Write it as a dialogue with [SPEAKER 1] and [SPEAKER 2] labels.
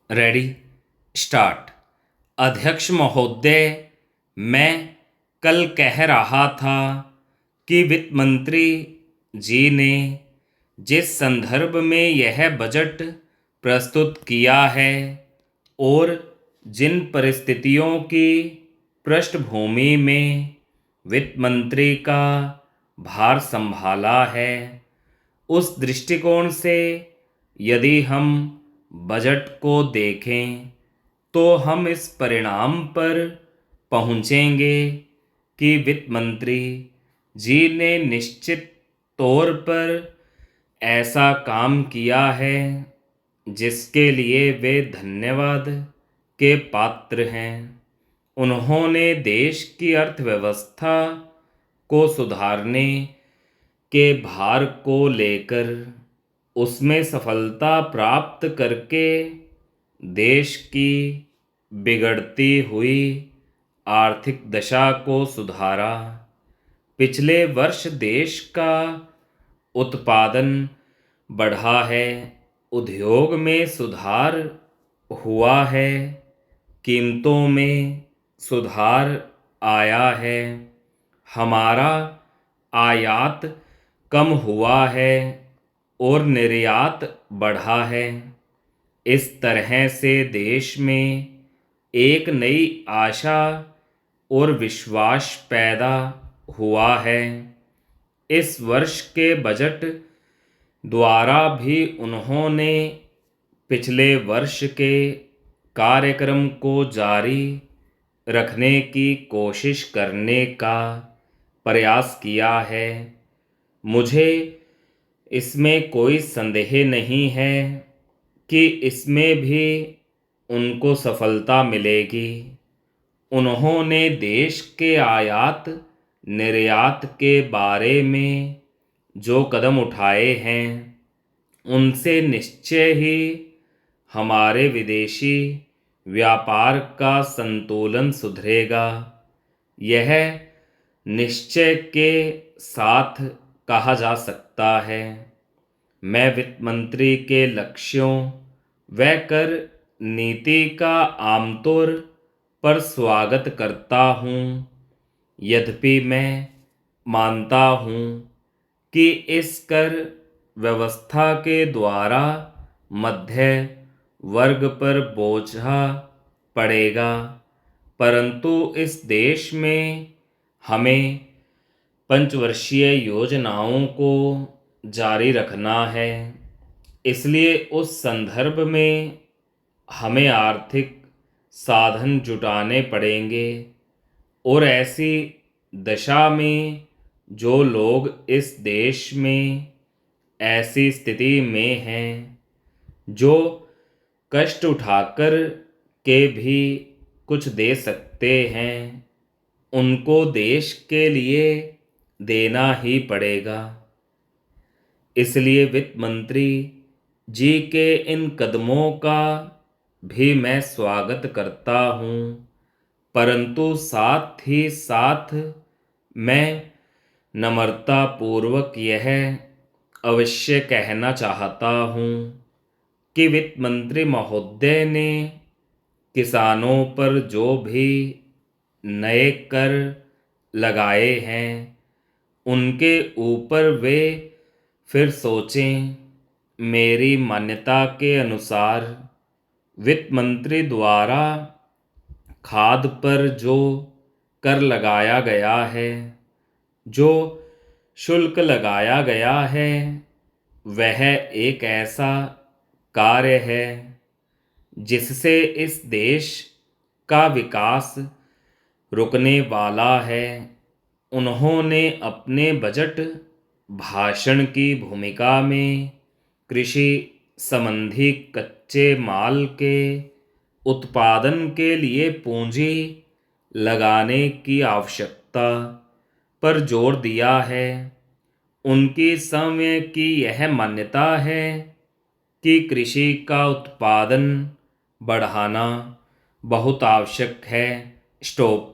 [SPEAKER 1] Ready start. अध्यक्ष महोदय, मैं कल कह रहा था कि वित्त मंत्री जी ने जिस संदर्भ में यह बजट प्रस्तुत किया है और जिन परिस्थितियों की पृष्ठभूमि में वित्त मंत्री का भार संभाला है, उस दृष्टिकोण से यदि हम बजट को देखें तो हम इस परिणाम पर पहुंचेंगे कि वित्त मंत्री जी ने निश्चित तौर पर ऐसा काम किया है जिसके लिए वे धन्यवाद के पात्र हैं। उन्होंने देश की अर्थव्यवस्था को सुधारने के भार को लेकर उसमें सफलता प्राप्त करके देश की बिगड़ती हुई आर्थिक दशा को सुधारा। पिछले वर्ष देश का उत्पादन बढ़ा है, उद्योग में सुधार हुआ है, कीमतों में सुधार आया है, हमारा आयात कम हुआ है और निर्यात बढ़ा है। इस तरह से देश में एक नई आशा और विश्वास पैदा हुआ है। इस वर्ष के बजट द्वारा भी उन्होंने पिछले वर्ष के कार्यक्रम को जारी रखने की कोशिश करने का प्रयास किया है। मुझे इसमें कोई संदेह नहीं है कि इसमें भी उनको सफलता मिलेगी। उन्होंने देश के आयात निर्यात के बारे में जो कदम उठाए हैं उनसे निश्चय ही हमारे विदेशी व्यापार का संतुलन सुधरेगा। यह निश्चय के साथ कहा जा सकता है। मैं वित्त मंत्री के लक्ष्यों व कर नीति का आमतौर पर स्वागत करता हूँ। यद्यपि मैं मानता हूँ कि इस कर व्यवस्था के द्वारा मध्य वर्ग पर बोझा पड़ेगा, परंतु इस देश में हमें पंचवर्षीय योजनाओं को जारी रखना है। इसलिए उस संदर्भ में हमें आर्थिक साधन जुटाने पड़ेंगे और ऐसी दशा में जो लोग इस देश में ऐसी स्थिति में हैं, जो कष्ट उठाकर के भी कुछ दे सकते हैं, उनको देश के लिए देना ही पड़ेगा। इसलिए वित्त मंत्री जी के इन कदमों का भी मैं स्वागत करता हूँ, परंतु साथ ही साथ मैं नम्रतापूर्वक यह अवश्य कहना चाहता हूँ कि वित्त मंत्री महोदय ने किसानों पर जो भी नए कर लगाए हैं उनके ऊपर वे फिर सोचें। मेरी मान्यता के अनुसार वित्त मंत्री द्वारा खाद पर जो कर लगाया गया है, जो शुल्क लगाया गया है, वह एक ऐसा कार्य है जिससे इस देश का विकास रुकने वाला है। उन्होंने अपने बजट भाषण की भूमिका में कृषि संबंधी कच्चे माल के उत्पादन के लिए पूंजी लगाने की आवश्यकता पर जोर दिया है। उनकी समय की यह मान्यता है कि कृषि का उत्पादन बढ़ाना बहुत आवश्यक है। स्टॉप।